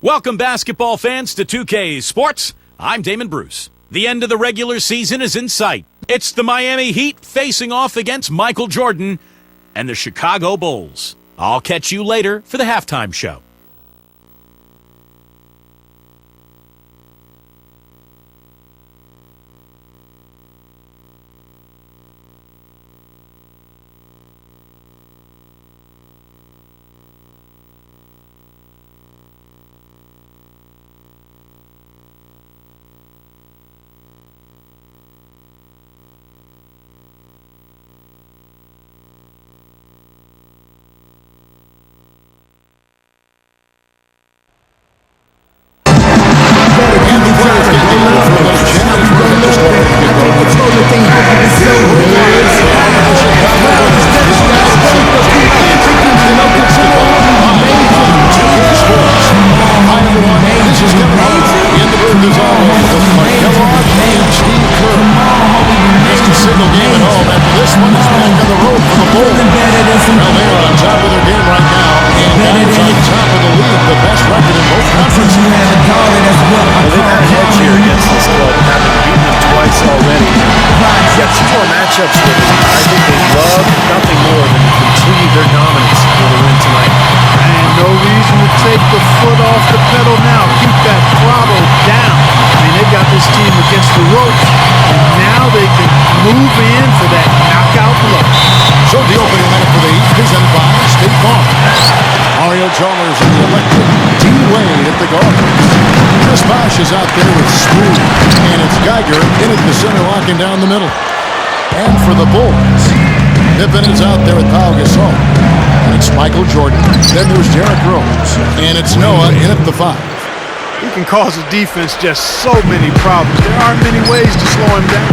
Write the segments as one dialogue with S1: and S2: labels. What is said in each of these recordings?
S1: Welcome, basketball fans, to 2K Sports. I'm Damon Bruce. The end of the regular season is in sight. It's the Miami Heat facing off against Michael Jordan and the Chicago Bulls. I'll catch you later for the halftime show.
S2: Is out there with Smooth, and it's Geiger in at the center, locking down the middle. And for the Bulls, Pippen is out there with Pau Gasol, and it's Michael Jordan. Then there's Derrick Rose, and it's Noah in at the 5.
S3: He can cause a defense just so many problems. There aren't many ways to slow him down.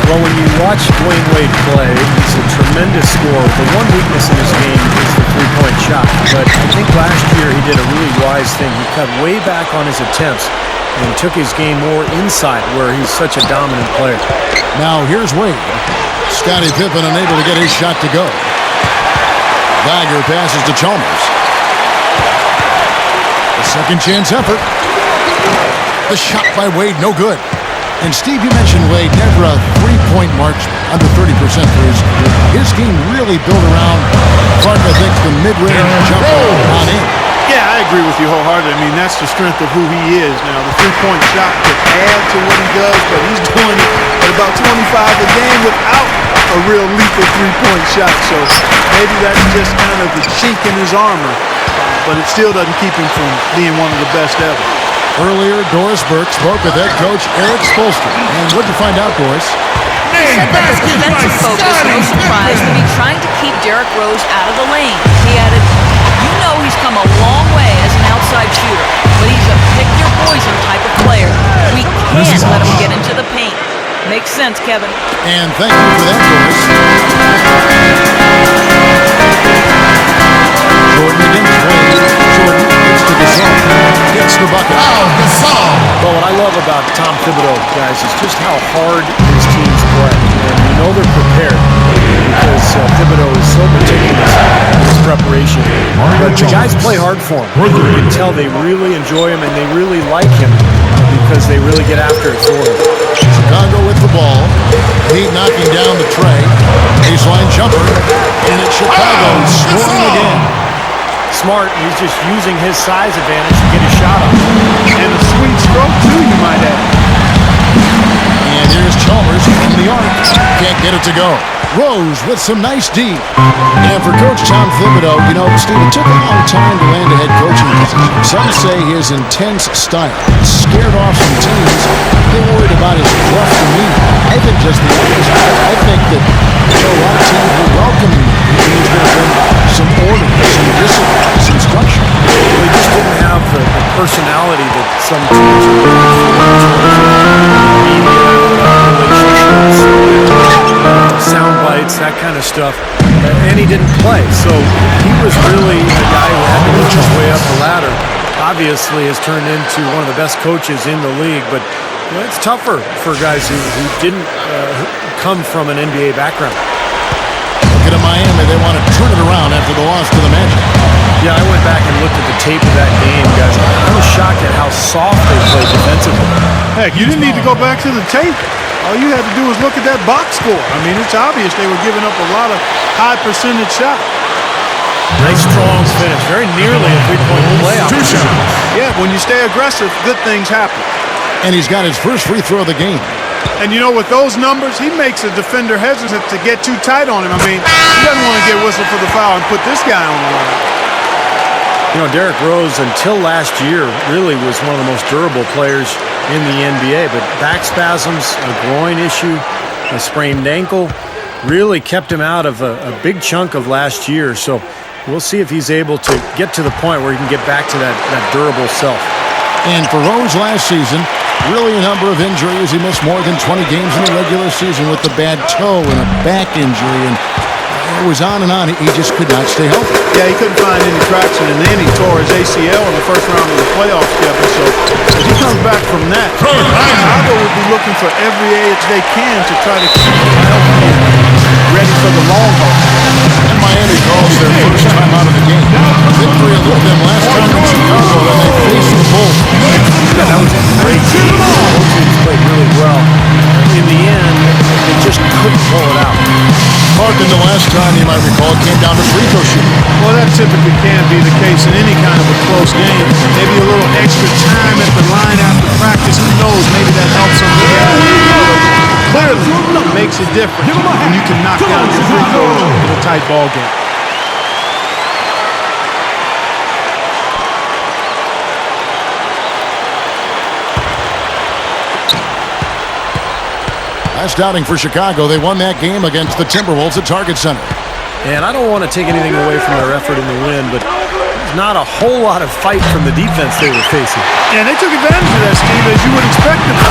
S4: Well, when you watch Dwayne Wade play, he's a tremendous scorer. The one weakness in his game is the three-point shot. But I think last year he did a really wise thing. He cut way back on his attempts and took his game more inside, where he's such a dominant player.
S2: Now here's Wade. Scottie Pippen unable to get his shot to go. Geiger passes to Chalmers. The second chance effort. The shot by Wade, no good. And Steve, you mentioned Wade, never a three-point marksman, under 30% for his career. His game really built around, I think, the mid-range jumper on in.
S3: Yeah, I agree with you wholeheartedly. I mean, that's the strength of who he is. Now, the three-point shot could add to what he does, but he's doing it at about 25 a game without a real lethal three-point shot. So maybe that's just kind of the chink in his armor, but it still doesn't keep him from being one of the best ever.
S2: Earlier, Doris Burke spoke with head coach Eric Spoelstra. And what did you find out, Doris?
S5: He said that the defensive focus, no surprise, would be trying to keep Derrick Rose out of the lane. He added, you know he's come a long way as an outside shooter, but he's a pick-your-poison type of player. We can't let him get into the paint. Makes sense, Kevin.
S2: And thank you for that, Doris. Jordan against Wade. Jordan gets to Gasol. Gets the bucket.
S6: Oh, Gasol!
S4: Well, what I love about Tom Thibodeau, guys, is just how hard his teams play. And you know they're prepared because Thibodeau is so meticulous in his preparation. But the guys play hard for him. You can tell they really enjoy him and they really like him because they really get after it for him.
S2: Chicago with the ball. Heat knocking down the tray. Baseline jumper. And it's Chicago scoring again.
S4: Smart, he's just using his size advantage to get a shot off.
S3: And a sweet stroke, too, you might add.
S2: And here's Chalmers from the arc. Can't get it to go. Rose with some nice D. And for Coach Tom Thibodeau, you know, Steve, it took a long time to land a head coaching position. Some say his intense style scared off some teams. They worried about his rough demeanor. I think just the opposite. I think that a lot of teams will welcome him. He's going to bring some order, some discipline, some structure.
S4: They just didn't have the personality that some teams are sound bites, that kind of stuff, and he didn't play. So he was really a guy who had to work his way up the ladder. Obviously has turned into one of the best coaches in the league, but you know, it's tougher for guys who didn't come from an NBA background.
S2: Look at Miami, they want to turn it around after the loss to the Magic.
S4: Yeah, I went back and looked at the tape of that game, guys. I was shocked at how soft they played defensively.
S3: Heck, you didn't need to go back to the tape. All you had to do was look at that box score. I mean, it's obvious they were giving up a lot of high percentage shots.
S4: Nice strong finish. Very nearly a three-point play opportunity.
S3: Yeah, when you stay aggressive, good things happen.
S2: And he's got his first free throw of the game.
S3: And you know, with those numbers, he makes a defender hesitant to get too tight on him. I mean, he doesn't want to get whistled for the foul and put this guy on the line.
S4: You know, Derrick Rose, until last year, really was one of the most durable players in the NBA. But back spasms, a groin issue, a sprained ankle, really kept him out of a big chunk of last year. So we'll see if he's able to get to the point where he can get back to that durable self.
S2: And for Rose last season, really a number of injuries. He missed more than 20 games in the regular season with the bad toe and a back injury. And it was on and on. He just could not stay healthy.
S3: Yeah, he couldn't find any traction, and then he tore his ACL in the first round of the playoffs, Kevin. So as he comes back from that, Chicago would be looking for every edge they can to try to keep him healthy and ready for the long haul.
S2: And Miami calls their first time out of the game. Victory eluded them last time in Chicago, and they faced the Bulls.
S4: Yeah, that was a great game. Both teams played really well. In the end, they just couldn't pull it out.
S2: Harkin, the last time you might recall, came down to free throw shooting.
S3: Well, that typically can be the case in any kind of a close game. Maybe a little extra time at the line after practice. Who knows? Maybe that helps them. Clearly, it makes a difference when you can knock down your free throws in a tight ball game.
S2: Last outing for Chicago, they won that game against the Timberwolves at Target Center.
S4: And I don't want to take anything away from their effort in the win, but there's not a whole lot of fight from the defense they were facing.
S3: And they took advantage of that, Steve, as you would expect them to.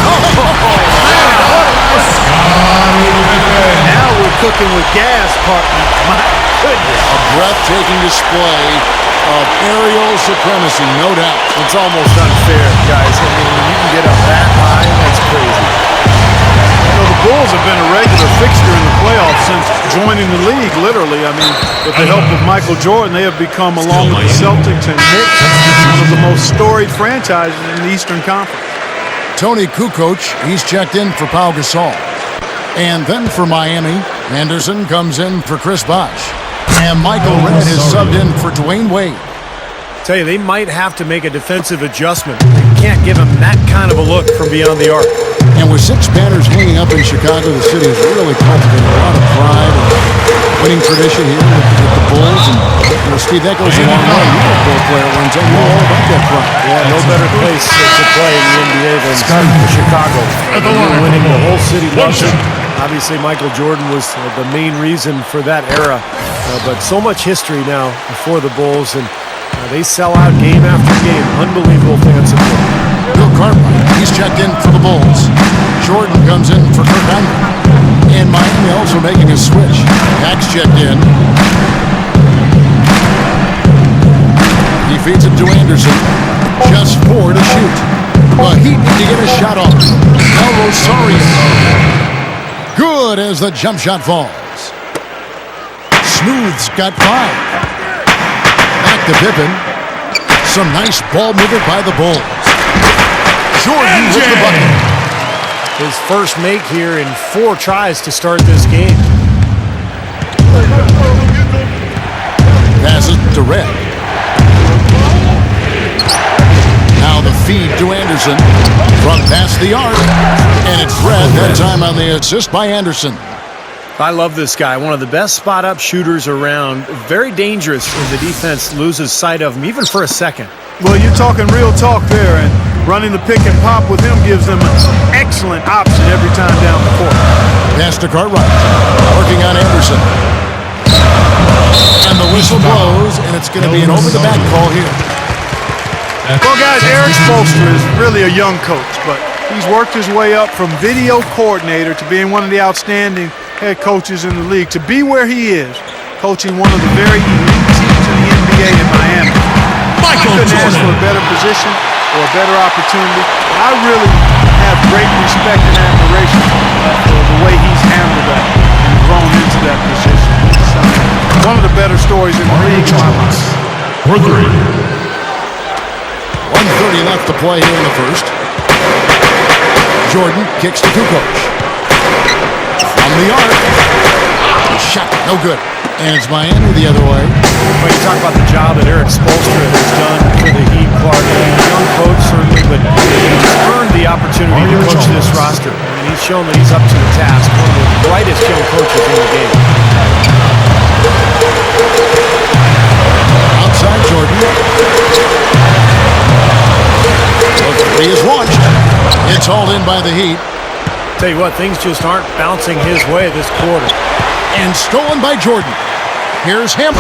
S3: Now we're cooking with gas, partner. My goodness.
S2: A breathtaking display of aerial supremacy, no doubt.
S4: It's almost unfair, guys. I mean, when you can get up that high, that's crazy.
S3: The Bulls have been a regular fixture in the playoffs since joining the league, literally. I mean, with the help of Michael Jordan, they have become, along with the Celtics and Knicks, one of the most storied franchises in the Eastern Conference.
S2: Tony Kukoc, he's checked in for Pau Gasol. And then for Miami, Anderson comes in for Chris Bosh. And Michael Redd is subbed in for Dwayne Wade.
S4: Tell you, they might have to make a defensive adjustment. They can't give him that kind of a look from beyond the arc.
S2: And with 6 banners hanging up in Chicago, the city has really cultivated a lot of pride and winning tradition here with the Bulls. And, Steve, that goes a long way. You're a Bull player once. I know all about that pride.
S4: Yeah, no better place to play in the NBA than Chicago. You're winning, the whole city loves it. Obviously, Michael Jordan was the main reason for that era. But so much history now for the Bulls, and they sell out game after game. Unbelievable fan support.
S2: Bill Cartwright, he's checked in for the Bulls. Jordan comes in for Kirk Hinrich. And Miami also making a switch. Max checked in. He feeds it to Anderson. Just 4 to shoot. The Heat need to get a shot off. Now Rosario. Good as the jump shot falls. Smooth's got 5. Back to Pippen. Some nice ball movement by the Bulls. Jordan with the bucket.
S4: His first make here in 4 tries to start this game.
S2: Passes to Redd. Now the feed to Anderson from past the arc. And it's Redd that time on the assist by Anderson.
S4: I love this guy. One of the best spot-up shooters around. Very dangerous if the defense loses sight of him, even for a second.
S3: Well, you're talking real talk there, and running the pick and pop with him gives them an excellent option every time down the court.
S2: Pass to Cartwright. Working on Anderson. And the whistle blows, and it's going to be an over-the-back call here.
S3: Well, guys, Eric Spoelstra is really a young coach, but he's worked his way up from video coordinator to being one of the outstanding head coaches in the league. To be where he is, coaching one of the very elite teams in the NBA in Miami. I couldn't ask for a better position or a better opportunity. I really have great respect and admiration for the way he's handled that and grown into that position. It's one of the better stories in the league in my mind.
S6: for 3.
S2: 1:30 left to play here in the first. Jordan kicks to Kukoc. From the arc. Shot, no good. And it's Miami the other way.
S4: Well, you talk about the job that Eric Spoelstra has done for the Heat, Clark. He's a young coach, certainly, but he's earned the opportunity to coach this roster. And he's shown that he's up to the task. One of the brightest young coaches in the game.
S2: Outside Jordan. The three is launched. It's hauled in by the Heat.
S4: Tell you what, things just aren't bouncing his way this quarter.
S2: And stolen by Jordan. Here's him.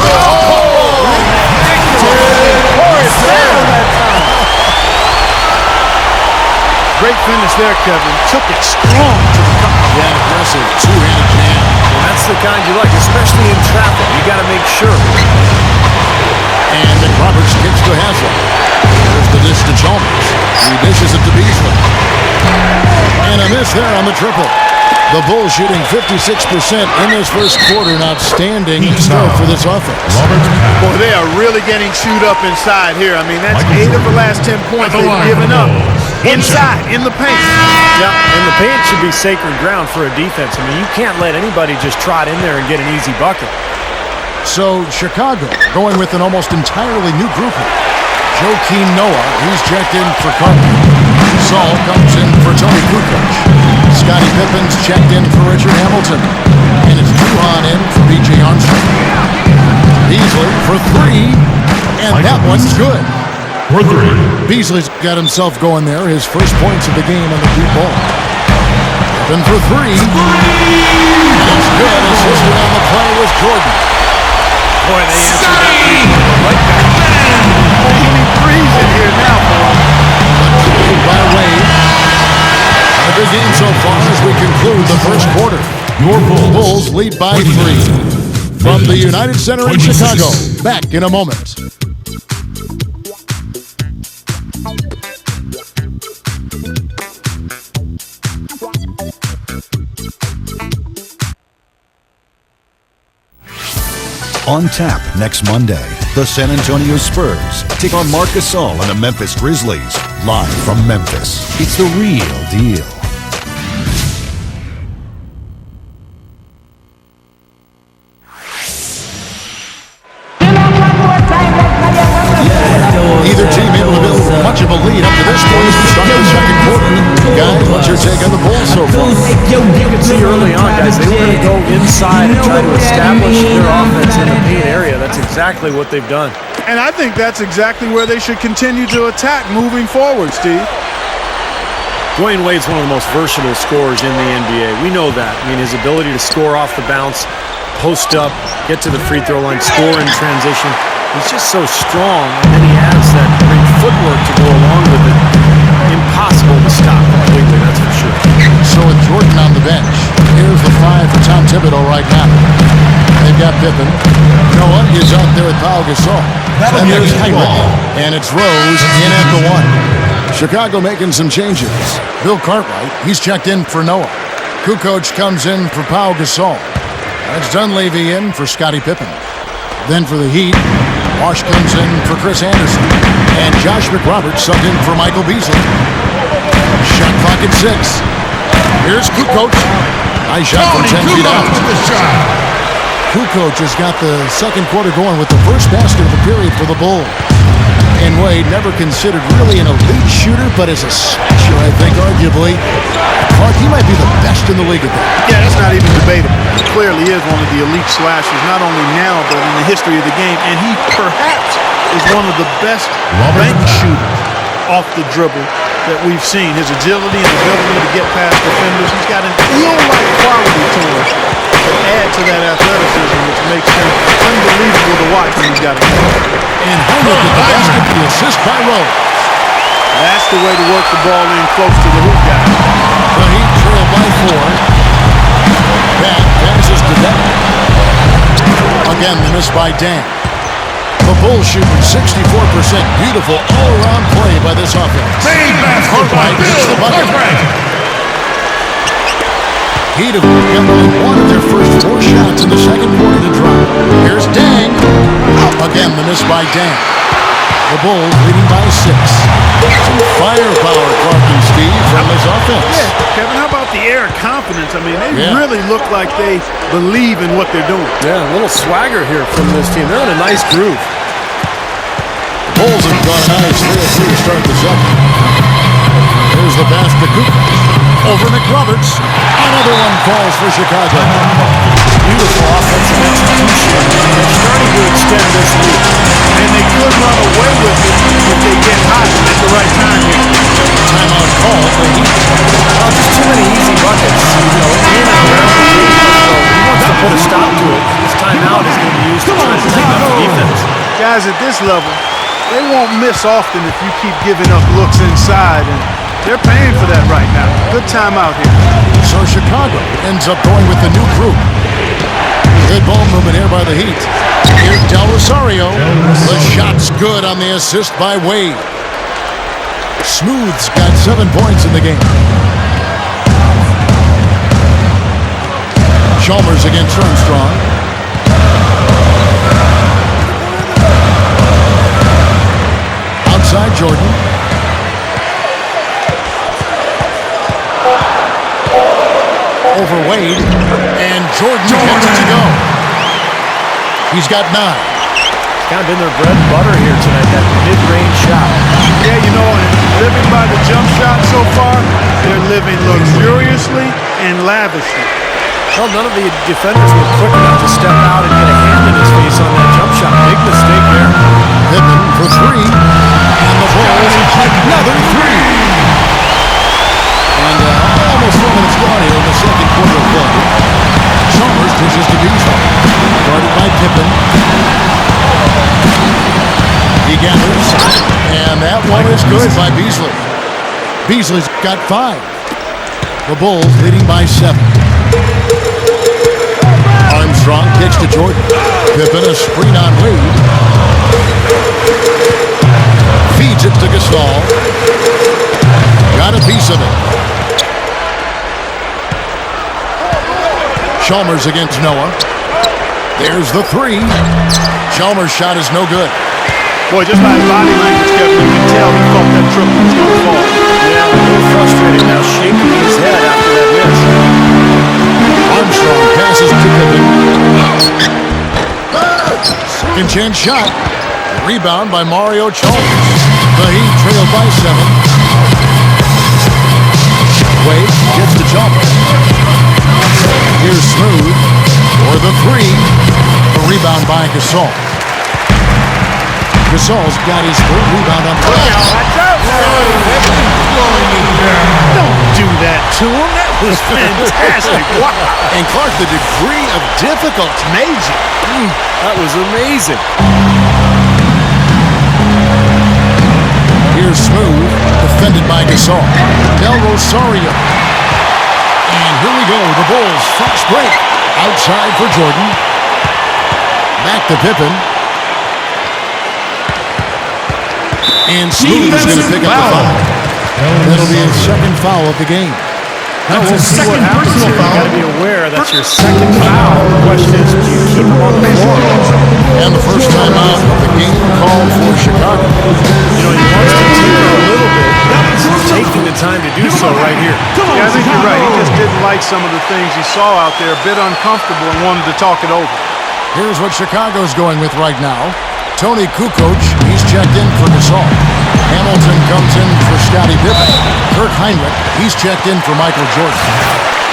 S3: Great finish there, Kevin. Took it strong to the cup.
S2: Yeah, aggressive, two-handed jam.
S4: And that's the kind you like, especially in traffic. You got to make sure.
S2: And McRoberts kicks to Haslem. There's the dish to Chalmers. He dishes it to Beasley. And a miss there on the triple. The Bulls shooting 56% in this first quarter. An outstanding start for this offense.
S3: Boy, they are really getting chewed up inside here. I mean, that's 8 of the last 10 points they've given up. Inside, in the paint.
S4: Yeah, and the paint should be sacred ground for a defense. I mean, you can't let anybody just trot in there and get an easy bucket.
S2: So Chicago going with an almost entirely new grouping. Joakim Noah, he's checked in for Carter. Saul comes in for Tony Kukoc. Scottie Pippen's checked in for Richard Hamilton. And it's Juhan in for B.J. Armstrong. Beasley for 3. And that one's good.
S6: For 3.
S2: Beasley's got himself going there. His first points of the game on the deep ball. Pippen for 3. It's good. Assisted on the play was Jordan.
S4: Boy, they answered that three like that.
S3: Threes in here now, boy.
S2: By Wade. A good game so far as we conclude the first quarter.
S6: Your
S2: Bulls lead by 3. From the United Center in Chicago. Back in a moment.
S7: On tap next Monday, the San Antonio Spurs take on Marc Gasol and the Memphis Grizzlies, live from Memphis. It's the real deal.
S2: Either team able to build much of a lead up to this point as we start the second quarter. Guys, what's your take on the Bulls so far?
S4: You can see early on, guys, they were going to go inside and try to establish their offense in the paint area. That's exactly what they've done.
S3: And I think that's exactly where they should continue to attack moving forward, Steve.
S4: Dwayne Wade's one of the most versatile scorers in the NBA. We know that. I mean, his ability to score off the bounce, post up, get to the free throw line, score in transition. He's just so strong, and then he has that great footwork to go along with it. Impossible to stop completely, that's for sure.
S2: So with Jordan on the bench, here's the 5 for Tom Thibodeau right now. They've got Pippen. Noah is out there with Pau Gasol. Then there's Kyrie. And it's Rose in at the 1. Chicago making some changes. Bill Cartwright, he's checked in for Noah. Kukoc comes in for Pau Gasol. That's Dunleavy in for Scottie Pippen. Then for the Heat, Wash comes in for Chris Anderson. And Josh McRoberts subbed in for Michael Beasley. Shot clock at 6. Here's Kukoc. Nice shot from 10 feet out. Kukoc has got the second quarter going with the first basket of the period for the Bulls. And Wade never considered really an elite shooter, but as a slasher, I think, arguably, Clark, he might be the best in the league at that.
S3: Yeah, that's not even debatable. He clearly is one of the elite slashers, not only now, but in the history of the game. And he perhaps is one of the best bank shooters off the dribble that we've seen. His agility and ability to get past defenders. He's got an eel-like quality to him to add to that athleticism, which makes him unbelievable to watch when he's got a game.
S2: And Hunter with the basket, the assist by Rose.
S3: That's the way to work the ball in close to the hoop guy.
S2: The Heat trail by 4. Pat passes to Dan. Again, the miss by Dan. The Bulls shooting 64%. Beautiful all-around play by this offense.
S6: Made basket by Bill
S2: the bucket.
S6: Cartwright.
S2: Heat have got only one of their first 4 shots in the second quarter to drop. Here's Dang. Again, the miss by Dang. The Bulls leading by 6. Some firepower, Clark and Steve, from this offense.
S3: Yeah, Kevin, how about the air of confidence? I mean, they
S2: Yeah.
S3: really look like they believe in what they're doing.
S4: Yeah, a little swagger here from this team. They're in a nice groove.
S2: Bulls have gone nice 3-3 to start the second. Here's the pass to Kukoc. Over McRoberts. Another one falls for Chicago.
S4: Beautiful offensive execution. They're starting to extend this lead.
S3: And they could run away with it if they get hot at the right time here.
S2: Timeout call for Heat.
S4: Oh, just too many easy buckets. You know, in and around the game. So he wants to put a stop to it. This timeout is going to be used to try to tighten up the defense.
S3: Guys, at this level, they won't miss often if you keep giving up looks inside, and they're paying for that right now. Good timeout here.
S2: So Chicago ends up going with the new group. Good ball movement here by the Heat. Here's Del Rosario. The shot's good on the assist by Wade. Smooth's got 7 points in the game. Chalmers against Armstrong. Outside Jordan. Over Wade, and Jordan gets it to go. He's got 9.
S4: It's kind of been their bread and butter here tonight, that mid-range shot.
S3: Yeah, you know, living by the jump shot so far, they're living luxuriously and lavishly.
S4: Well, none of the defenders were quick enough to step out and get a hand in his face on that jump shot. Big mistake there.
S2: Pippen for 3, and the Bulls another 3. And almost 4 minutes gone here in the second quarter of play. Chalmers dishes to Beasley. Guarded by Pippen. He gathers. And that one is good by Beasley. Beasley's got 5. The Bulls leading by 7. Armstrong kicks to Jordan. Pippen a screen on Wade. Feeds it to Gasol. Got a piece of it. Chalmers against Noah. There's the 3. Chalmers' shot is no good.
S3: Boy, just by his body language, Kevin, you can tell he thought that triple was going to fall.
S4: Yeah, a little frustrated now, shaking his head after that miss.
S2: Armstrong passes to Pippen. Second chance shot. Rebound by Mario Chalmers. The Heat trail by 7. Wade gets to Chalmers. Here's Smooth for the 3. A rebound by Gasol. Gasol's got his 3rd rebound on the
S3: Don't do that to him. That was fantastic. Wow.
S2: And Clark, the degree of difficulty.
S3: Amazing.
S4: That was amazing.
S2: Here's Smooth, defended by Gasol. Del Rosario. And here we go, the Bulls fast break. Outside for Jordan. Back to Pippen. And Smooth is going to pick up the foul. That'll be his 2nd foul of the game.
S4: Now we'll see what happens here. You've got to be aware that's your 2nd foul. The question is, do you keep him on the floor?
S2: And the first time out of the game called for Chicago.
S4: You know, he wants to tinker a little bit. He's taking the time to do so right here.
S3: Yeah, I think you're right. He just didn't like some of the things he saw out there, a bit uncomfortable, and wanted to talk it over.
S2: Here's what Chicago's going with right now. Tony Kukoc, he's checked in for Gasol. Hamilton comes in for Scottie Pippen. Kirk Heinrich, he's checked in for Michael Jordan.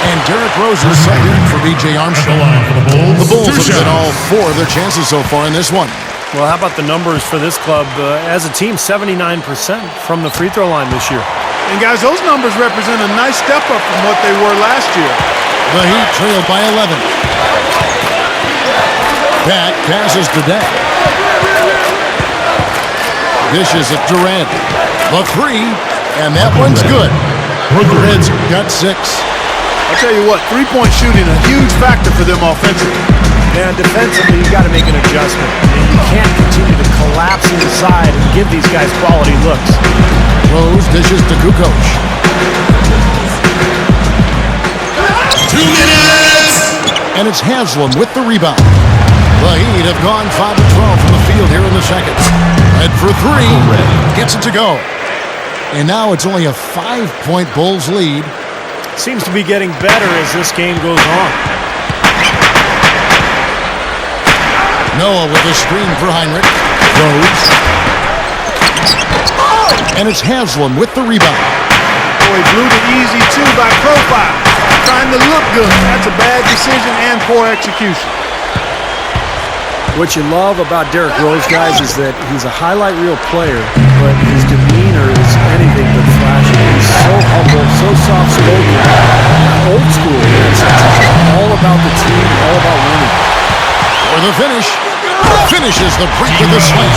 S2: And Derrick Rose is subbed in for B.J. Armstrong. The Bulls have hit all 4 of their chances so far in this one.
S4: Well, how about the numbers for this club? As a team, 79% from the free throw line this year.
S3: And guys, those numbers represent a nice step up from what they were last year.
S2: The Heat trailed by 11. Pat passes to Dak. Dishes it to Durant. The 3, and that one's good. The Reds got 6.
S3: I'll tell you what, 3-point shooting, a huge factor for them offensively.
S4: And defensively, you've got to make an adjustment. You can't continue to collapse inside and give these guys quality looks.
S2: Rose dishes to Kukoc. And it's Haslam with the rebound. The Heat have gone 5 of 12 from the field here in the second. Head for three. Gets it to go. And now it's only a 5-point Bulls lead.
S4: Seems to be getting better as this game goes on.
S2: Noah with a screen for Heinrich. Rose. And it's Haslam with the rebound.
S3: Boy, blew the easy two by profile. Trying to look good. That's a bad decision and poor execution.
S4: What you love about Derrick Rose, guys, is that he's a highlight reel player, but his demeanor is anything but flashy. He's so humble, so soft-spoken, old school. It's all about the team, all about winning.
S2: For the finish. Finishes the break with a slam.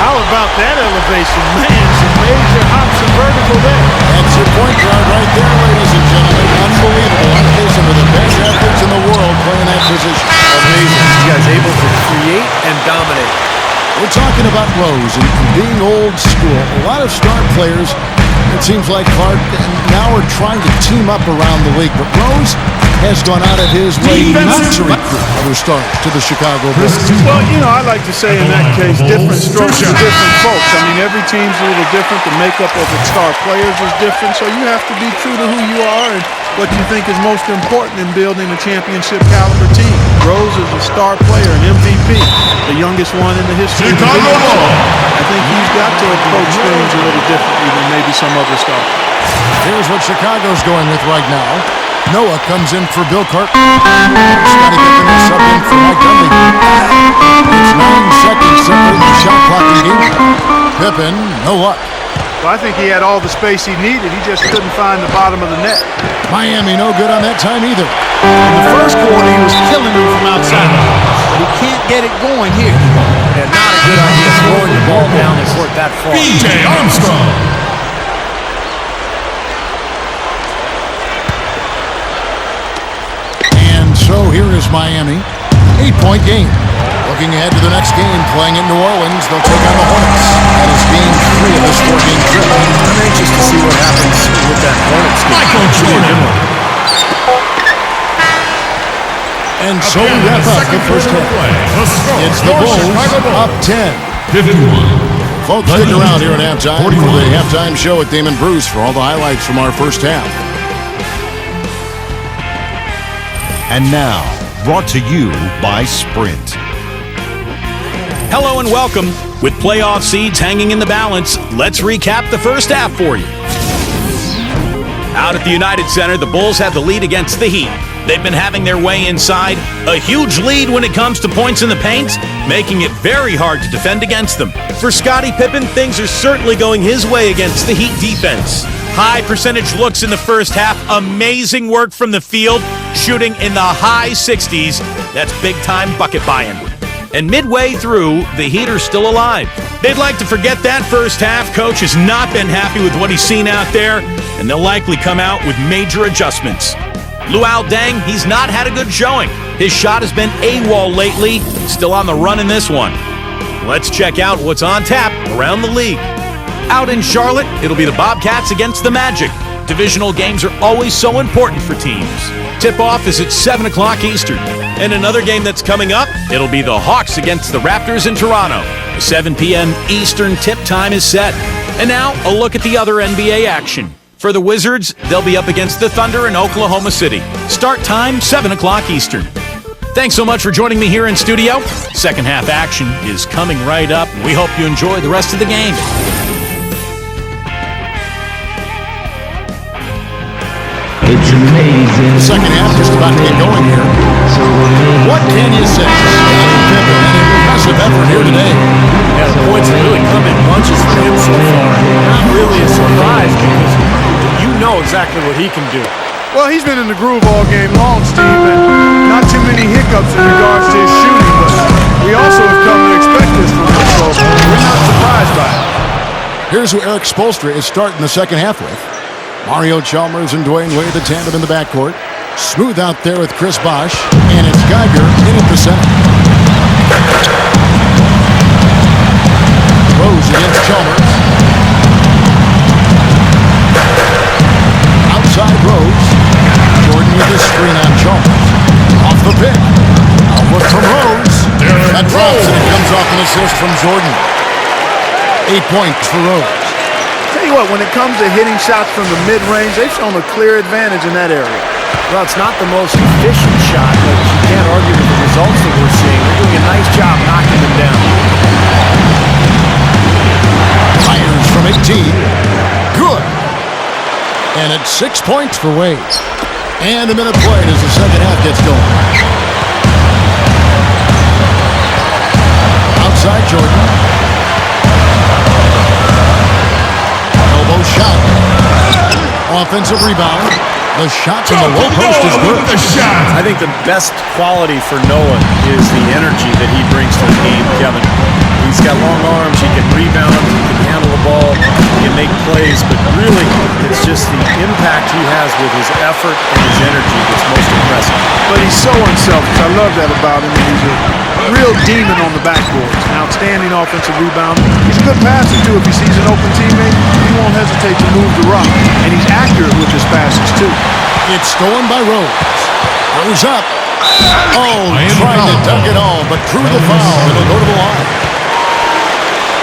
S3: How about that elevation? Man, some major hops and vertical there.
S2: That's your point guard right there, ladies and gentlemen. Unbelievable. One of some of the best athletes in the world playing that position.
S4: Amazing. This guy's able to create and dominate.
S2: We're talking about Rose and being old school. A lot of star players, it seems like, Clark, now are trying to team up around the league. But Rose has gone out of his way not to recruit other stars to the Chicago Bulls.
S3: Well, you know, I like to say in that case, different strokes for different folks. I mean, every team's a little different. The makeup of its star players is different. So you have to be true to who you are and what you think is most important in building a championship caliber team. Rose is a star player, an MVP, the youngest one in the history of the league. I think he's got to approach things a little differently than maybe some other stars.
S2: Here's what Chicago's going with right now. Noah comes in for Bill Carter. Scottie Pippen is subbed in for Mike Dunleavy. It's 9 seconds separating the shot clock in the game. Pippen, no luck.
S3: Well, I think he had all the space he needed. He just couldn't find the bottom of the net.
S2: Miami no good on that time either.
S6: In the first quarter, he was killing them from outside. But he can't get it going here.
S4: Yeah, not a good idea throwing the ball down the court that far.
S8: B.J. Armstrong.
S2: So here is Miami, 8-point game. Looking ahead to the next game, playing in New Orleans, they'll take on the Hornets. That is game 3 of this 4-game trip.
S4: I'm anxious to see what happens with that Hornets game.
S8: Michael Jordan.
S2: And so we wrap up the first half. It's the Bulls up 10.
S8: 51.
S2: Folks, stick around here at halftime for the halftime show with Damon Bruce for all the highlights from our first half.
S7: And now, brought to you by Sprint.
S1: Hello and welcome. With playoff seeds hanging in the balance, let's recap the first half for you. Out at the United Center, the Bulls have the lead against the Heat. They've been having their way inside. A huge lead when it comes to points in the paint, making it very hard to defend against them. For Scottie Pippen, things are certainly going his way against the Heat defense. High percentage looks in the first half. Amazing work from the field, shooting in the high 60s. That's big-time bucket buying. And midway through, the Heat are still alive. They'd like to forget that first half. Coach has not been happy with what he's seen out there, and they'll likely come out with major adjustments. Luol Deng, he's not had a good showing. His shot has been AWOL lately, still on the run in this one. Let's check out what's on tap around the league. Out in Charlotte, it'll be the Bobcats against the Magic. Divisional games are always so important for teams. Tip-off is at 7 o'clock Eastern. And another game that's coming up, it'll be the Hawks against the Raptors in Toronto. The 7 p.m. Eastern tip time is set. And now, a look at the other NBA action. For the Wizards, they'll be up against the Thunder in Oklahoma City. Start time, 7 o'clock Eastern. Thanks so much for joining me here in studio. Second half action is coming right up. We hope you enjoy the rest of the game.
S9: It's amazing.
S2: The second half just about to get going here. What can you say? Scottie Pippen, an impressive effort here today.
S4: Yeah, the points have really come in bunches for him so far. Not really a surprise because you know exactly what he can do.
S3: Well, he's been in the groove all game long, Steve, and not too many hiccups in regards to his shooting, but we also have come to expect this from him, so we're not surprised by it.
S2: Here's who Eric Spoelstra is starting the second half with. Mario Chalmers and Dwayne Wade, the tandem in the backcourt. Smooth out there with Chris Bosh, and it's Geiger in at the center. Rose against Chalmers. Outside Rose. Jordan with his pick. A look from Rose. That drops and it comes off an assist from Jordan. 8 points for Rose.
S3: Tell you what, when it comes to hitting shots from the mid-range, they've shown a clear advantage in that area.
S4: Well, it's not the most efficient shot, but you can't argue with the results that we're seeing. They're doing a nice job knocking them down.
S2: Fires from 18. Good. And it's 6 points for Wade. And a minute played as the second half gets going. Outside Jordan. Elbow shot. Offensive rebound. The shot from the low post is good.
S4: I think the best quality for Noah is the energy that he brings to the game, Kevin. He's got long arms, he can rebound, he can handle the ball, he can make plays, but really it's just the impact he has with his effort and his energy that's most impressive.
S3: But he's so unselfish. I love that about him. He's a real demon on the backboard. An outstanding offensive rebounder. He's a good passer, too. If he sees an open teammate, he won't hesitate to move the rock. And he's accurate with his passes, too.
S2: It's stolen by Rose. Rose up. Oh, trying to dunk it home, but drew the foul. It'll go to the line.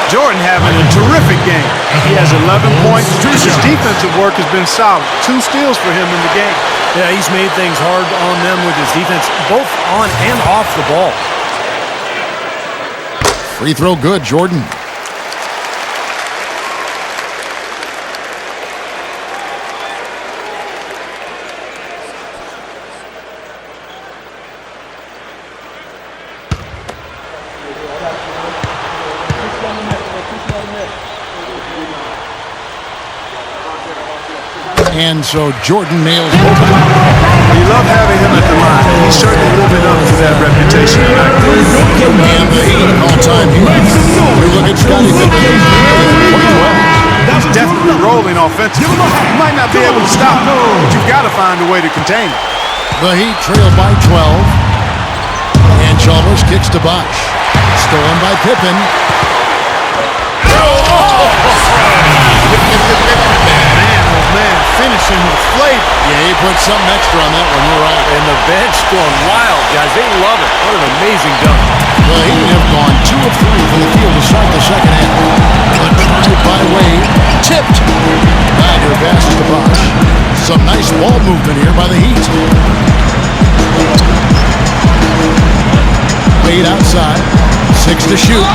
S3: Jordan having a terrific game. He has 11 points. His defensive work has been solid. 2 steals for him in the game.
S4: Yeah, he's made things hard on them with his defense, both on and off the ball.
S2: Free throw good, Jordan. And so Jordan nails both.
S3: We love having him at the line. He's certainly living up to that reputation tonight.
S2: And the Heat all-time Heat. We look at Scottie Pippen.
S3: He's definitely rolling offensively. You might not be able to stop him, but you've got to find a way to contain him.
S2: The Heat trail by 12. And Chalmers kicks to Bosch. Stolen by Pippen.
S3: Man, finishing with flavor.
S2: Yeah, he put something extra on that one. You're right.
S4: And the bench going wild, guys. They love it. What an amazing dunk.
S2: The Heat have gone 2 of 3 from the field to start the second half. A drive by Wade. Tipped. Bagger passes to Bosch. Some nice ball movement here by the Heat. Wade outside. 6 to shoot.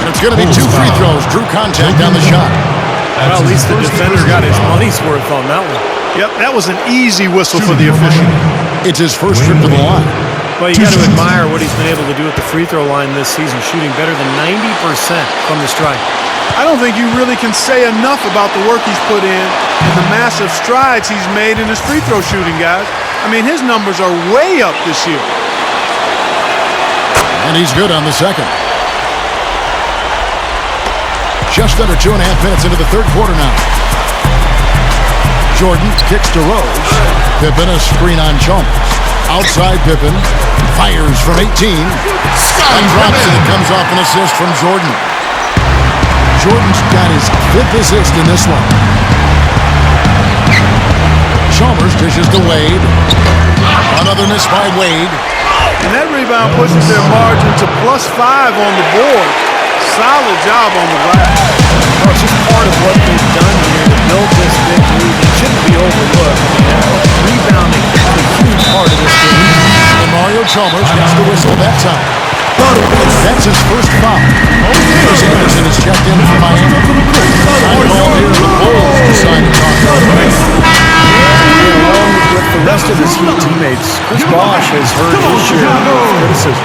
S2: And it's going to be 2 free throws. Drew contact on the shot.
S4: Well, at least the defender got his money's worth on that one.
S3: Yep, that was an easy whistle for the official.
S2: It's his first trip to the line.
S4: Well, you got to admire what he's been able to do at the free throw line this season, shooting better than 90% from the stripe.
S3: I don't think you really can say enough about the work he's put in and the massive strides he's made in his free throw shooting, guys. I mean, his numbers are way up this year.
S2: And he's good on the second. Just under 2.5 minutes into the third quarter now. Jordan kicks to Rose. Pippen a screen on Chalmers. Outside Pippen. Fires from 18. And drops it. It comes off an assist from Jordan. Jordan's got his 5th assist in this one. Chalmers dishes to Wade. Another miss by Wade.
S3: And that rebound pushes their margin to +5 on the board. Solid job on the glass.
S4: Well, it's just part of what they've done here to build this big lead. It shouldn't be overlooked. Rebounding is a huge part of this game.
S2: And Mario Chalmers gets the whistle that time. That's his first foul. Chris Anderson has checked in for Miami. Time ball here, the Bulls decide to talk about it.
S4: Along with the rest of his Heat teammates, Chris Bosh has heard his share of criticism.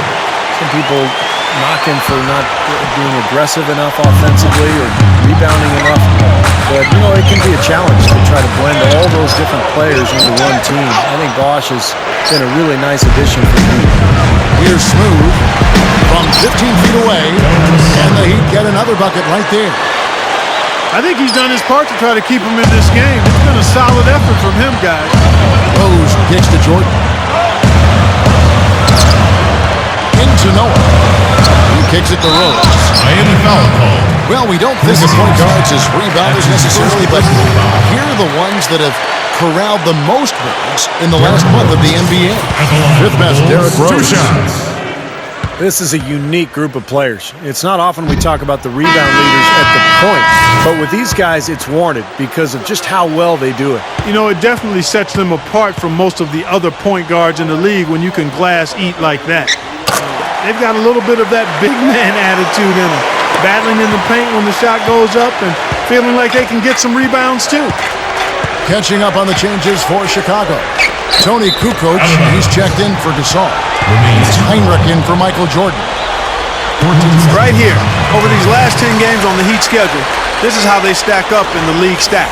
S4: Some people knock him for not being aggressive enough offensively or rebounding enough. But, you know, it can be a challenge to try to blend all those different players into one team. I think Bosh has been a really nice addition for the Heat.
S2: Here's Smooth from 15 feet away, and the Heat get another bucket right there.
S3: I think he's done his part to try to keep him in this game. It's been a solid effort from him, guys.
S2: Rose kicks to Jordan. Into Noah. He kicks it to Rose.
S8: Miami foul call.
S2: Well, we don't think of point guards as rebounders necessarily, but here are the ones that have corralled the most birds in the last month of the NBA. Fifth best, Derrick Rose.
S8: 2 shots.
S4: This is a unique group of players. It's not often we talk about the rebound leaders at the point, but with these guys, it's warranted because of just how well they do it.
S3: You know, it definitely sets them apart from most of the other point guards in the league when you can glass eat like that. They've got a little bit of that big man attitude in them, battling in the paint when the shot goes up and feeling like they can get some rebounds too.
S2: Catching up on the changes for Chicago. Tony Kukoc, he's checked in for Gasol. Heinrich in for Michael Jordan.
S3: Right here, over these last 10 games on the Heat schedule, this is how they stack up in the league stats.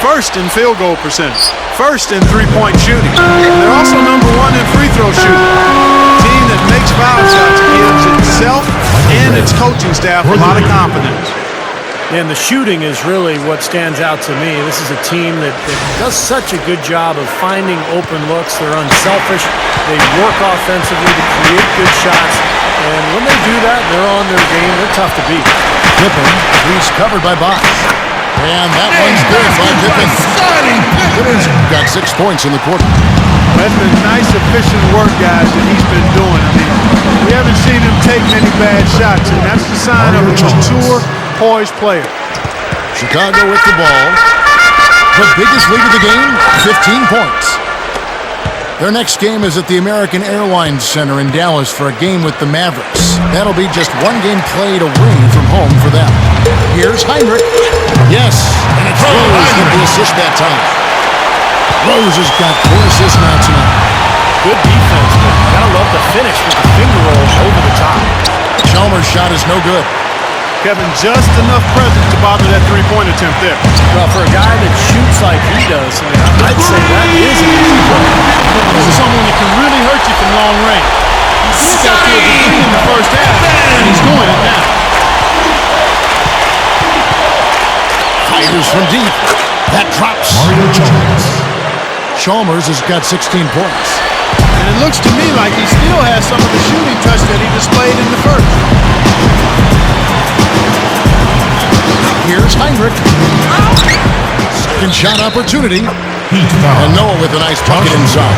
S3: First in field goal percentage. First in three-point shooting. They're also number 1 in free throw shooting. A team that makes foul shots gives itself and its coaching staff a lot of confidence.
S4: And the shooting is really what stands out to me. This is a team that does such a good job of finding open looks. They're unselfish. They work offensively to create good shots. And when they do that, they're on their game. They're tough to beat.
S2: Pippen, he's covered by Box. And that one's good by Pippen. Pippen's got 6 points in the quarter.
S3: That's been nice, efficient work, guys, that he's been doing. I mean, we haven't seen him take many bad shots, and that's the sign of a mature, poised player.
S2: Chicago with the ball. The biggest lead of the game, 15 points. Their next game is at the American Airlines Center in Dallas for a game with the Mavericks. That'll be just 1 game played away from home for them. Here's Heinrich. Yes, and it's Rose with the assist that time. Rose has got 4 assists now tonight.
S4: Good defense, but you gotta love the finish with the finger roll over the top.
S2: Chalmers' shot is no good.
S3: Kevin, just enough presence to bother that three-point attempt there.
S4: Well, for a guy that shoots like he does, I mean, I'd say that is an easy play.
S3: This is someone that can really hurt you from long range. He's got to a degree in the first half, and he's doing it now.
S2: Fires from deep. That drops. Chalmers has got 16 points.
S3: And it looks to me like he still has some of the shooting touch that he displayed in the first.
S2: Here's Heinrich. Second shot opportunity. And Noah with a nice bucket inside.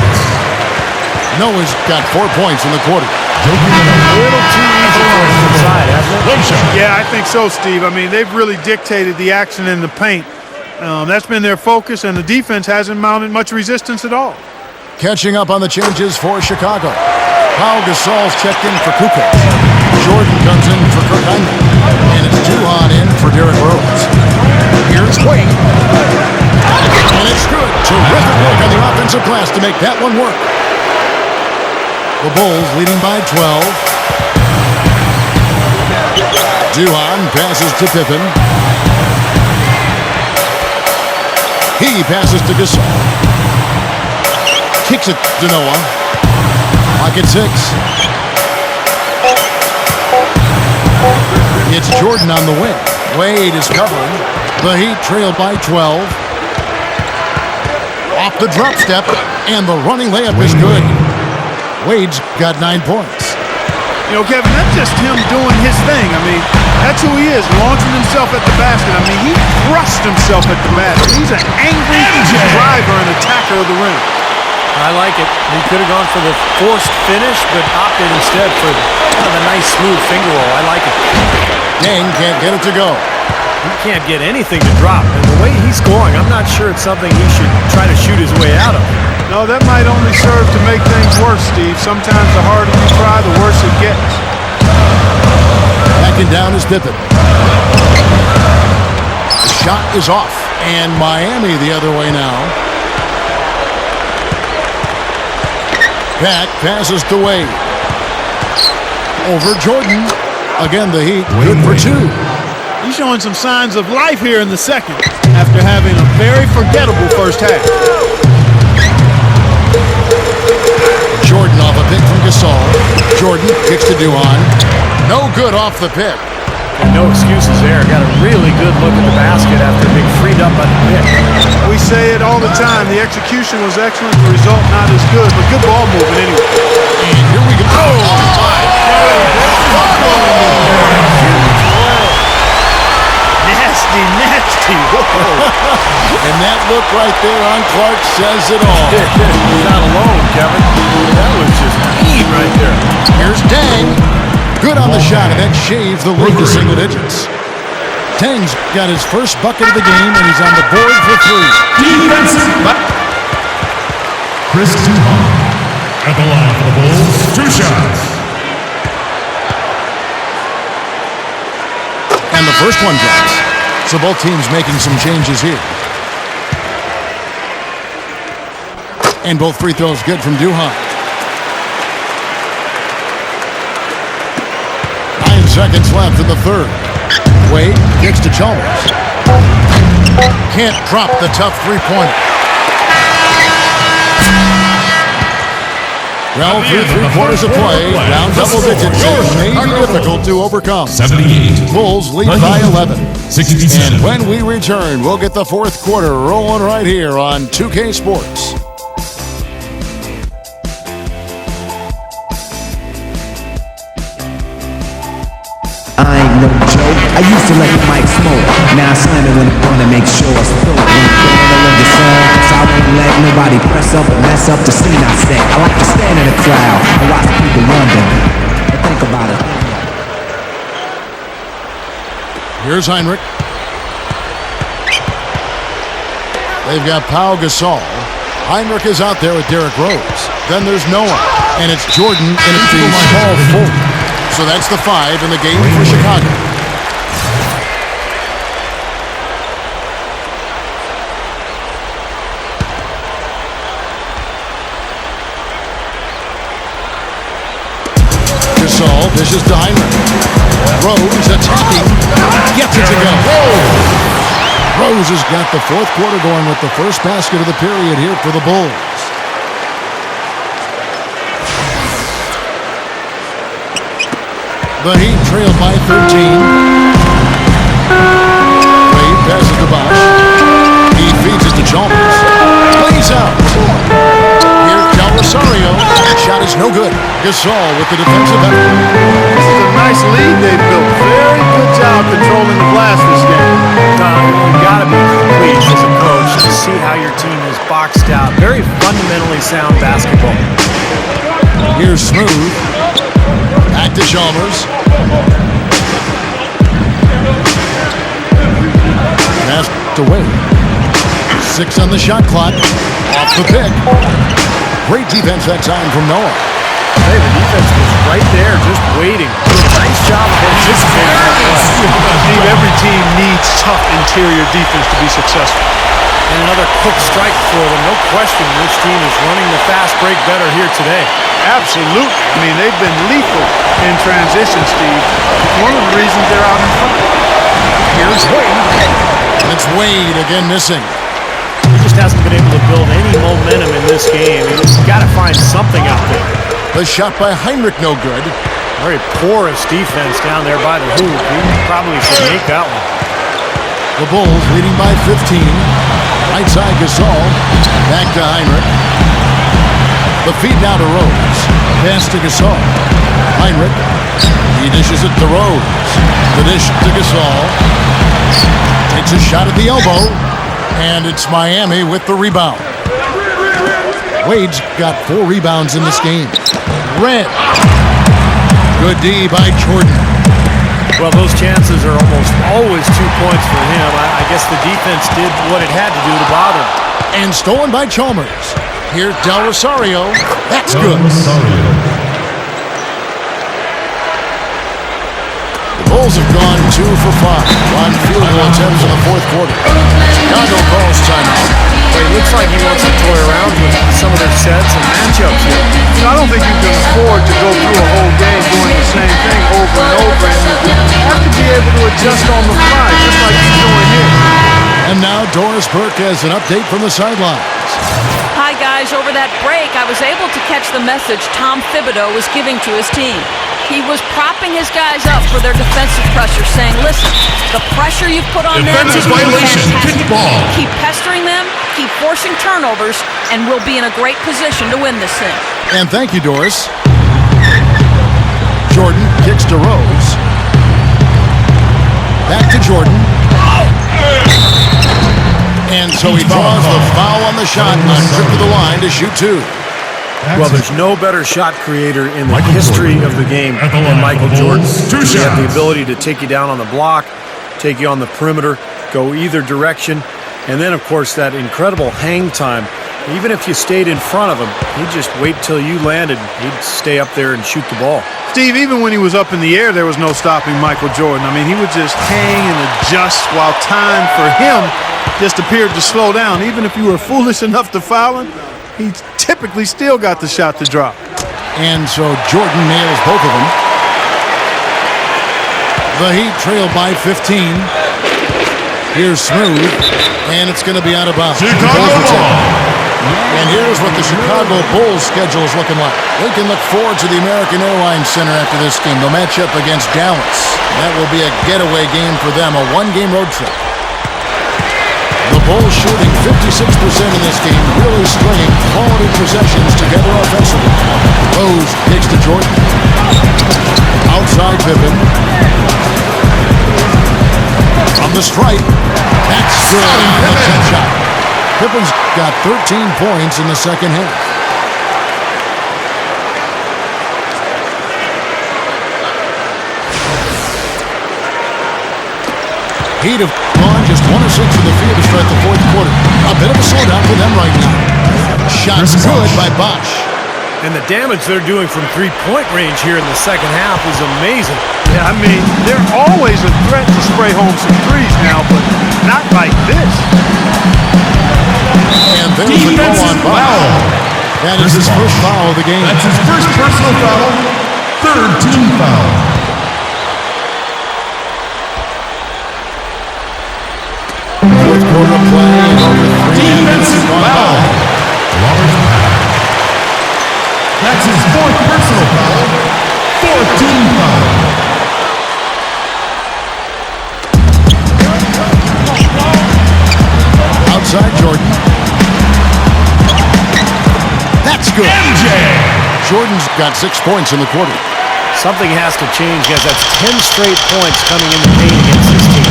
S2: Noah's got 4 points in the quarter.
S4: A little too easy for him inside, hasn't it?
S3: Yeah, I think so, Steve. I mean, they've really dictated the action in the paint. That's been their focus, and the defense hasn't mounted much resistance at all.
S2: Catching up on the changes for Chicago. Pau Gasol's checked in for Kukoc. Jordan comes in for Kurt Heinrich. And it's Duhon in for Derrick Rose. Here's Wade. And it's good. Terrific work on the offensive glass to make that one work. The Bulls leading by 12. Duhon passes to Pippen. He passes to Gasol. Kicks it to Noah. Pocket 6. It's Jordan on the wing. Wade is covering. The Heat trail by 12. Off the drop step, and the running layup is good. Wade's got 9 points.
S3: You know, Kevin, that's just him doing his thing. I mean, that's who he is, launching himself at the basket. I mean, he thrust himself at the basket. He's an angry driver and attacker of the rim.
S4: I like it. He could have gone for the forced finish, but opted instead for the nice, smooth finger roll. I like it.
S2: Gang can't get it to go.
S4: He can't get anything to drop. And the way he's scoring, I'm not sure it's something he should try to shoot his way out of.
S3: No, that might only serve to make things worse, Steve. Sometimes the harder you try, the worse it gets.
S2: Backing down is Pippen. The shot is off, and Miami the other way now. Pat passes to Wade. Over Jordan. Again, the Heat good for 2.
S3: He's showing some signs of life here in the second after having a very forgettable first half.
S2: Jordan off a pick from Gasol. Jordan kicks to Duhon. No good off the pick.
S4: And no excuses there. Got a really good look at the basket after being freed up on the pick.
S3: We say it all the time. The execution was excellent. The result not as good, but good ball movement anyway.
S2: And here we go. Oh, my.
S3: Nasty, nasty
S4: crazy.
S2: And that look right there on Clark says it all.
S4: You're not alone, Kevin. That was just mean right there.
S2: Here's Dang. Good on the shot, and that shaves the lead to single digits. Dang's got his first bucket of the game, and he's on the board for 3.
S8: Defensive. Chris Duhon at the line for the Bulls. 2 shots.
S2: And the first one drops. So both teams making some changes here. And both free throws good from Duhon. 9 seconds left in the third. Wade gets to Chalmers. Can't drop the tough three-pointer. Well, through 3/4 of play, down double digits, it may be difficult to overcome.
S8: 78.
S2: Bulls lead by 11.
S8: 67.
S2: And when we return, we'll get the fourth quarter rolling right here on 2K Sports.
S9: I ain't no joke. I used to let the mic smoke. Now I slam it when I'm gonna make sure it's dope. When I'm going to love the song, so I won't let nobody press up and mess up the scene I set. I like to stand in the crowd and watch people wonder and think about it.
S2: Here's Heinrich. They've got Pau Gasol. Heinrich is out there with Derrick Rose. Then there's Noah. And it's Jordan in a small forward. So that's the 5 in the game for Chicago. Gasol dishes to Heinrich. Rose attacking. Gets it to go. Rose has got the fourth quarter going with the first basket of the period here for the Bulls. The Heat trailed by 13. Wade passes to Bosch. He feeds it to Chalmers. Plays out. Here, Del Rosario. Shot is no good. Gasol with the defensive effort.
S3: This is a nice lead they built. Very good job controlling the glass this game.
S4: You've got to be pleased as a coach to see how your team is boxed out. Very fundamentally sound basketball.
S2: Here's Smooth. Back to Chalmers. Pass to Wade. 6 on the shot clock. Off the pick. Great defense that time from Noah.
S4: Hey, the defense was right there just waiting. Nice job of anticipating that play.
S3: Steve, every team needs tough interior defense to be successful.
S4: And another quick strike for them. No question which team is running the fast break better here today.
S3: Absolutely. I mean, they've been lethal in transition, Steve. One of the reasons they're out in front.
S2: Here's Wade. And it's Wade again missing.
S4: He just hasn't been able to build any momentum in this game. He's got to find something out there.
S2: The shot by Heinrich no good.
S4: Very porous defense down there by the hoop. He probably should make that one.
S2: The Bulls leading by 15. Right side Gasol. Back to Heinrich. The feed now to Rose. Pass to Gasol. Heinrich. He dishes it to Rose. The dish to Gasol. Takes a shot at the elbow. And it's Miami with the rebound. Wade's got 4 rebounds in this game. Red. Good D by Jordan.
S4: Well, those chances are almost always 2 points for him. I guess the defense did what it had to do to bother him.
S2: And stolen by Chalmers. Here's Del Rosario. That's good. The Bulls have gone 2 for 5 on field goal attempts in the fourth quarter. Chicago calls timeout.
S4: But it looks like he wants to toy around with some of their sets and matchups here.
S3: You know, I don't think you can afford to go through a whole game doing the same thing over and over. And you have to be able to adjust on the fly, just like he's doing here.
S2: And now Doris Burke has an update from the sidelines.
S5: Hi, guys. Over that break, I was able to catch the message Tom Thibodeau was giving to his team. He was propping his guys up for their defensive pressure, saying, listen, the pressure you've put on them is
S8: Defensive violation.
S5: fantastic.
S8: Kick ball.
S5: Keep pestering them, keep forcing turnovers, and we'll be in a great position to win this thing.
S2: And thank you, Doris. Jordan kicks to Rose. Back to Jordan. And so he draws the foul on the shot on trip to the line to shoot two.
S4: Well, there's no better shot creator in the history of the game than Michael Jordan. He had the ability to take you down on the block, take you on the perimeter, go either direction, and then, of course, that incredible hang time. Even if you stayed in front of him, he'd just wait till you landed. He'd stay up there and shoot the ball.
S3: Steve, even when he was up in the air, there was no stopping Michael Jordan. I mean, he would just hang and adjust while time for him just appeared to slow down. Even if you were foolish enough to foul him, he typically still got the shot to drop.
S2: And so Jordan nails both of them. The Heat trail by 15. Here's Smooth, and it's going to be out of bounds. And here's what the Chicago Bulls schedule is looking like. They can look forward to the American Airlines Center after this game. They'll match up against Dallas. That will be a getaway game for them, a one-game road trip. The Bulls shooting 56% in this game, really stringing quality possessions together offensively. Rose takes to Jordan. Outside Pippen. From the stripe. That's good. That's a shot. Pippen's got 13 points in the second half. Heat have gone just 1 of 6 from the field to start the fourth quarter. A bit of a slowdown for them right now. Shots good by Bosch.
S4: And the damage they're doing from three-point range here in the second half is amazing.
S3: Yeah, I mean, they're always a threat to spray home some threes now, but not like this.
S2: And there's a call on foul. That is his first foul of the game.
S8: That's his first personal foul, third team foul.
S2: Fourth quarter play and over 3 minutes
S8: Defensive
S2: gone
S8: foul.
S2: by.
S8: That's his fourth personal foul, fourth team foul.
S2: Outside Jordan. That's good.
S8: MJ.
S2: Jordan's got 6 points in the quarter.
S4: Something has to change because that's 10 straight points coming in the paint against this team.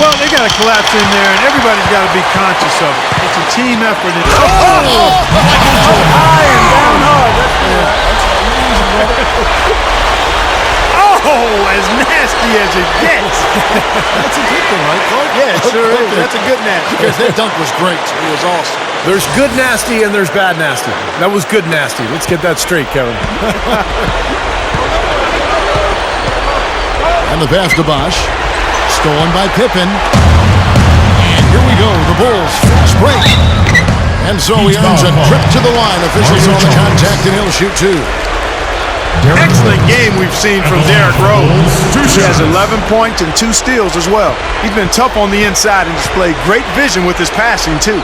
S3: Well, they got to collapse in there, and everybody's got to be conscious of it. It's a team effort. High and down hard. As nasty as it gets.
S2: That's a good thing, right, Clark?
S3: Yeah, it sure is. That's a good nasty.
S2: Because that dunk was great. It was awesome.
S4: There's good nasty and there's bad nasty. That was good nasty. Let's get that straight, Kevin.
S2: And the pass to Bosch. Stolen by Pippen. And here we go. The Bulls fast break. And so he earns a trip to the line. Officials on the contact, and he'll shoot two.
S3: Excellent game we've seen from Derrick Rose. He has 11 points and 2 steals as well. He's been tough on the inside and displayed great vision with his passing, too.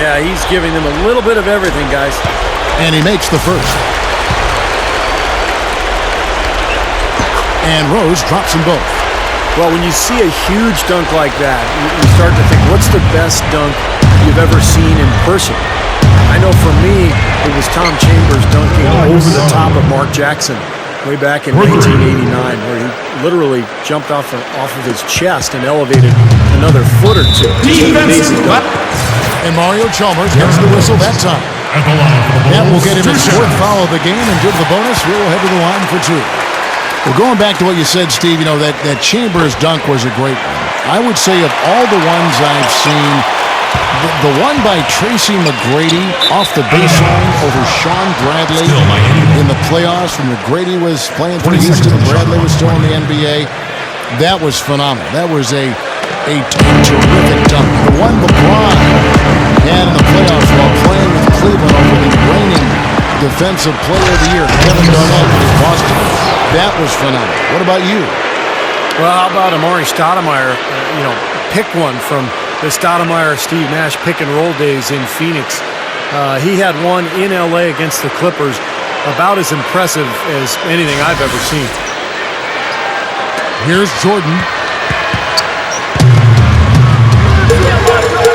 S4: Yeah, he's giving them a little bit of everything, guys.
S2: And he makes the first. And Rose drops them both.
S4: Well, when you see a huge dunk like that, you start to think, what's the best dunk you've ever seen in person? I know for me, it was Tom Chambers dunking over the top of Mark Jackson way back in 1989, where he literally jumped off of his chest and elevated another foot or two.
S2: And Mario Chalmers gets the whistle that time. That will get him his fourth foul of the game and give the bonus. We'll head to the line for 2. Well, going back to what you said, Steve, you know, that Chambers dunk was a great one. I would say of all the ones I've seen, the one by Tracy McGrady off the baseline over Sean Bradley in the playoffs when McGrady was playing for Houston and Bradley was still in the NBA, that was phenomenal. That was a terrific dunk. The one LeBron had in the playoffs while playing with Cleveland over the reigning Defensive Player of the Year, Kevin Garnett with Boston. That was phenomenal. What about you?
S4: Well, how about Amari Stoudemire? Pick one from the Stoudemire-Steve Nash pick-and-roll days in Phoenix. He had one in L.A. against the Clippers, about as impressive as anything I've ever seen.
S2: Here's Jordan.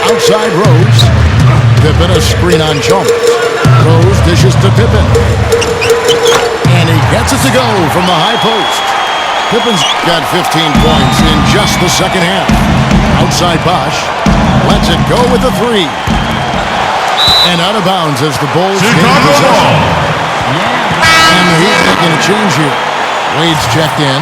S2: Outside Rose. Pippen a screen on Chalmers. Rose dishes to Pippen. And he gets it to go from the high post. Pippen's got 15 points in just the second half. Outside Bosch. Lets it go with the three. And out of bounds as the Bulls gain
S8: Chicago
S2: possession.
S8: ball.
S2: And the Heat making a change here. Wade's checked in.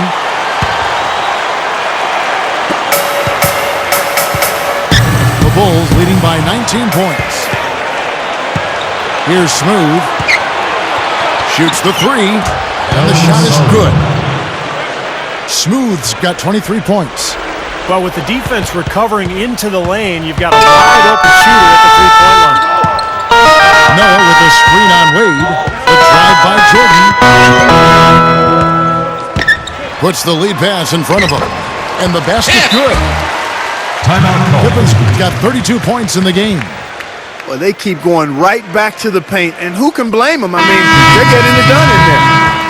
S2: The Bulls leading by 19 points. Here's Smooth. Shoots the three. And the shot is good. Smooth's got 23 points.
S4: But with the defense recovering into the lane, you've got a wide open shooter at the three-point line.
S2: Noah with the screen on Wade. The drive by Jordan. Puts the lead pass in front of him. And the basket good.
S8: Timeout call.
S2: Pippen's got 32 points in the game.
S3: Well, they keep going right back to the paint, and who can blame them? I mean, they're getting it done in there.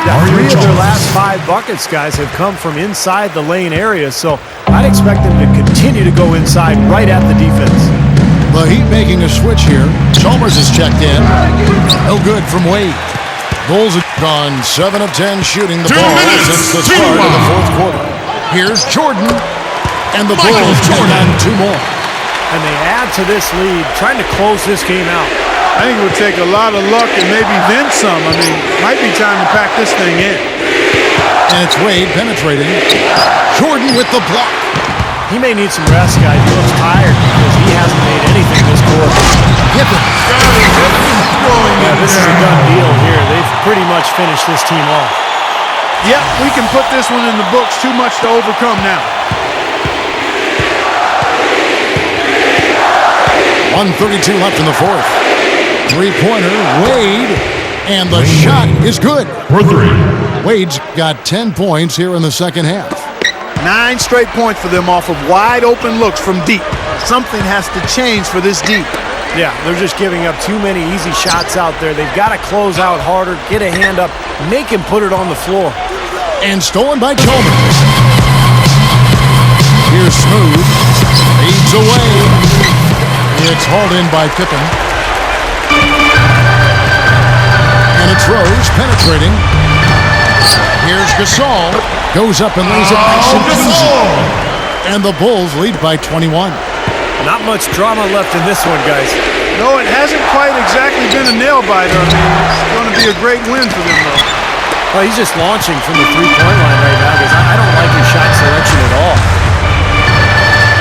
S4: Yeah, 3 of their last 5 buckets, guys, have come from inside the lane area, so I'd expect them to continue to go inside right at the defense.
S2: The Heat making a switch here. Chalmers is checked in. No good from Wade. Bulls have gone 7 of 10 shooting the ball since the start of the fourth quarter. Here's Jordan, and the Bulls turn on 2 more.
S4: And they add to this lead, trying to close this game out.
S3: I think it would take a lot of luck and maybe then some. I mean, might be time to pack this thing in.
S2: And it's Wade penetrating. Jordan with the block.
S4: He may need some rest, guys. He looks tired because he hasn't made anything this quarter.
S2: Pippen.
S4: Yeah, this is a done deal here. They've pretty much finished this team off.
S3: Yep, we can put this one in the books. Too much to overcome now.
S2: 1:32 left in the fourth. Three-pointer, Wade, and the shot is good.
S8: For 3.
S2: Wade's got 10 points here in the second half.
S3: 9 straight points for them off of wide open looks from deep. Something has to change for this deep.
S4: Yeah, they're just giving up too many easy shots out there. They've got to close out harder, get a hand up, make him put it on the floor.
S2: And stolen by Chalmers. Here's Smooth. Fades away. It's hauled in by Pippen. And it's Rose penetrating. Here's Gasol. Goes up and lays it nice and easy. And the Bulls lead by 21.
S4: Not much drama left in this one, guys.
S3: No, it hasn't quite exactly been a nail-biter. I mean, it's going to be a great win for them, though.
S4: Well, he's just launching from the three-point line right now because I don't like his shot selection at all.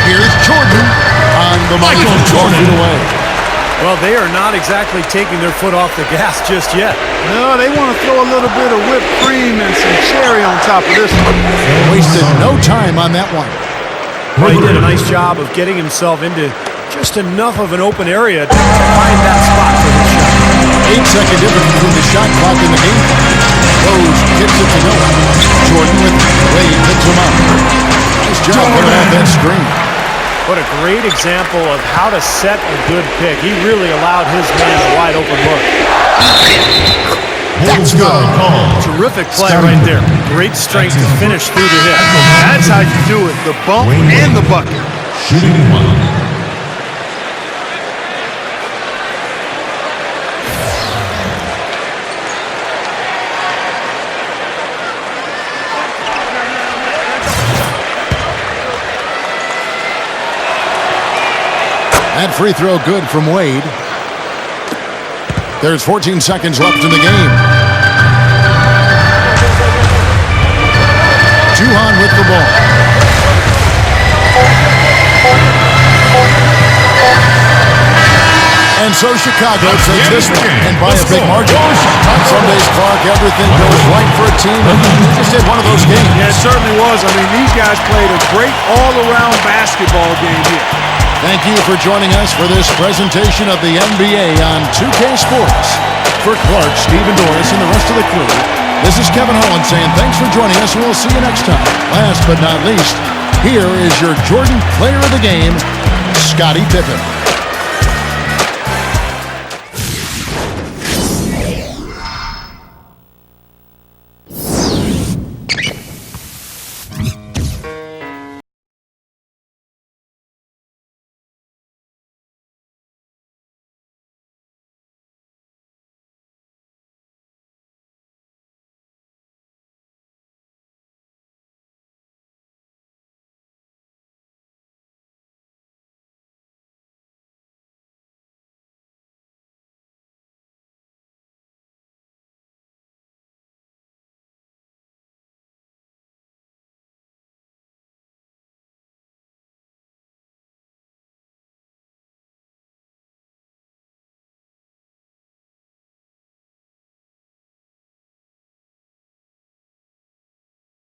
S2: Here's Jordan on the money from 12 feet away.
S4: Well, they are not exactly taking their foot off the gas just yet.
S3: No, they want to throw a little bit of whipped cream and some cherry on top of this one.
S2: Wasted no time on that one.
S4: Well, he did a nice job of getting himself into just enough of an open area to find that spot for his shot.
S2: 8-second difference between the shot clock and the game. Rose gets it to Noah. Jordan with Wade picks him up. Nice job coming off that screen.
S4: What a great example of how to set a good pick. He really allowed his man a wide open look.
S2: That's good.
S4: Terrific play right there. Great strength to finish through the hit.
S3: That's how you do it, the bump and the bucket.
S8: Shooting 1.
S2: That free throw good from Wade. There's 14 seconds left in the game. Juhan with the ball. And so Chicago takes this one, and by a big margin. On Sundays, Clark, everything goes right for a team, and they just had one of those games.
S3: Yeah, it certainly was. I mean, these guys played a great all-around basketball game here.
S2: Thank you for joining us for this presentation of the NBA on 2K Sports. For Clark, Stephen Doris, and the rest of the crew, this is Kevin Holland saying thanks for joining us, and we'll see you next time. Last but not least, here is your Jordan Player of the Game, Scottie Pippen.